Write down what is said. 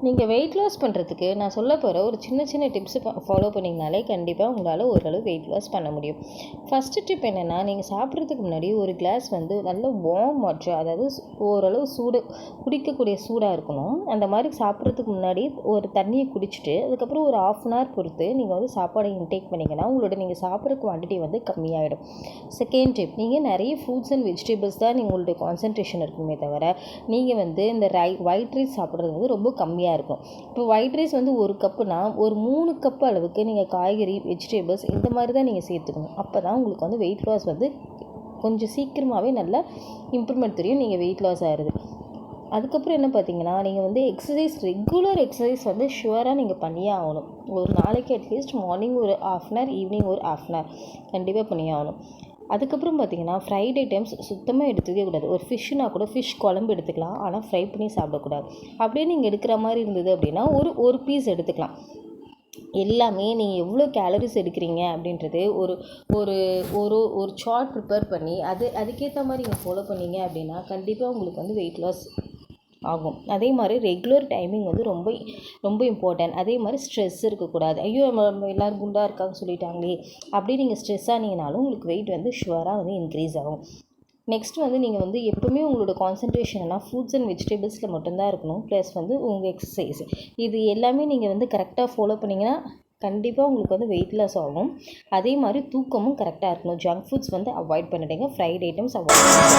நீங்கள் weight loss பண்ணுறதுக்கு நான் சொல்ல போகிற ஒரு சின்ன சின்ன டிப்ஸு ஃபாலோ பண்ணிங்கனாலே கண்டிப்பாக உங்களால் ஓரளவு வெயிட் லாஸ் பண்ண முடியும். ஃபஸ்ட்டு டிப் என்னென்னா, நீங்கள் சாப்பிட்றதுக்கு முன்னாடி ஒரு கிளாஸ் வந்து நல்ல வார்ம் வாட்டர், அதாவது ஓரளவு குடிக்கக்கூடிய சூடாக இருக்கணும். அந்த மாதிரி சாப்பிட்றதுக்கு முன்னாடி ஒரு தண்ணியை குடிச்சிட்டு அதுக்கப்புறம் ஒரு 1/2 hour பொறுத்து நீங்கள் வந்து சாப்பாடை இன்டேக் பண்ணிங்கன்னா நீங்கள் சாப்பிட்ற குவான்டிட்டி வந்து கம்மியாகிடும். செகண்ட் டிப், நீங்கள் நிறைய ஃப்ரூட்ஸ் அண்ட் வெஜிடபிள்ஸ் தான் உங்களுடைய கான்சன்ட்ரேஷன் இருக்குமே தவிர நீங்கள் வந்து இந்த ஒயிட் ரைஸ் சாப்பிட்றது வந்து ரொம்ப கம்மியாக இருக்கும். இப்போ ஒயிட் ரைஸ் வந்து 1 கப்புனா ஒரு 3 கப்பு அளவுக்கு நீங்கள் காய்கறி, வெஜிடபிள்ஸ் இந்த மாதிரி தான் நீங்கள் சேர்த்துக்கணும். அப்போ தான் உங்களுக்கு வந்து வெயிட் லாஸ் வந்து கொஞ்சம் சீக்கிரமாகவே நல்லா இம்ப்ரூவ்மெண்ட் தெரியும், நீங்கள் வெயிட் லாஸ் ஆகிறது. அதுக்கப்புறம் என்ன பார்த்தீங்கன்னா, நீங்கள் வந்து ரெகுலர் எக்ஸசைஸ் வந்து ஷுவராக நீங்கள் பண்ணியே ஆகணும். ஒரு நாளைக்கு அட்லீஸ்ட் மார்னிங் ஒரு 1/2 hour, ஈவினிங் ஒரு 1/2 hour கண்டிப்பாக பண்ணியே ஆகணும். அதுக்கப்புறம் பார்த்தீங்கன்னா, ஃப்ரைட் ஐட்டம்ஸ் சுத்தமாக எடுத்துக்கவே கூடாது. ஒரு ஃபிஷ்ஷுனா கூட ஃபிஷ் குழம்பு எடுத்துக்கலாம், ஆனால் ஃப்ரை பண்ணி சாப்பிடக்கூடாது. அப்படியே நீங்கள் எடுக்கிற மாதிரி இருந்தது அப்படின்னா ஒரு பீஸ் எடுத்துக்கலாம். எல்லாமே நீங்கள் எவ்வளோ கேலரிஸ் எடுக்கிறீங்க அப்படின்றது ஒரு ஒரு ஒரு ஒரு சார்ட் ப்ரிப்பேர் பண்ணி அதுக்கேற்ற மாதிரி நீங்கள் ஃபாலோ பண்ணீங்க அப்படின்னா கண்டிப்பாக உங்களுக்கு வந்து வெயிட் லாஸ் ஆகும். அதே மாதிரி ரெகுலர் டைமிங் வந்து ரொம்ப ரொம்ப இம்பார்ட்டன்ட். அதே மாதிரி ஸ்ட்ரெஸ் இருக்கக்கூடாது. ஐயோ நம்ம எல்லோரும் குண்டாக இருக்காங்கன்னு சொல்லிட்டாங்களே அப்படி நீங்கள் ஸ்ட்ரெஸ் ஆனீங்கனாலும் உங்களுக்கு வெயிட் வந்து ஷுவராக வந்து இன்க்ரீஸ் ஆகும். நெக்ஸ்ட் வந்து நீங்கள் வந்து எப்போவுமே உங்களோட கான்சன்ட்ரேஷன்லாம் ஃப்ரூட்ஸ் அண்ட் வெஜிடபிள்ஸில் மட்டும்தான் இருக்கணும். ப்ளஸ் வந்து உங்கள் எக்ஸசைஸ் இது எல்லாமே நீங்கள் வந்து கரெக்டாக ஃபாலோ பண்ணிங்கன்னா கண்டிப்பாக உங்களுக்கு வந்து வெயிட் லாஸ் ஆகும். அதே மாதிரி தூக்கமும் கரெக்டாக இருக்கணும். ஜங்க் ஃபுட்ஸ் வந்து அவாய்ட் பண்ணிடுங்க. ஃப்ரைட் ஐட்டம்ஸ் அவாய்ட் பண்ணிடுங்க.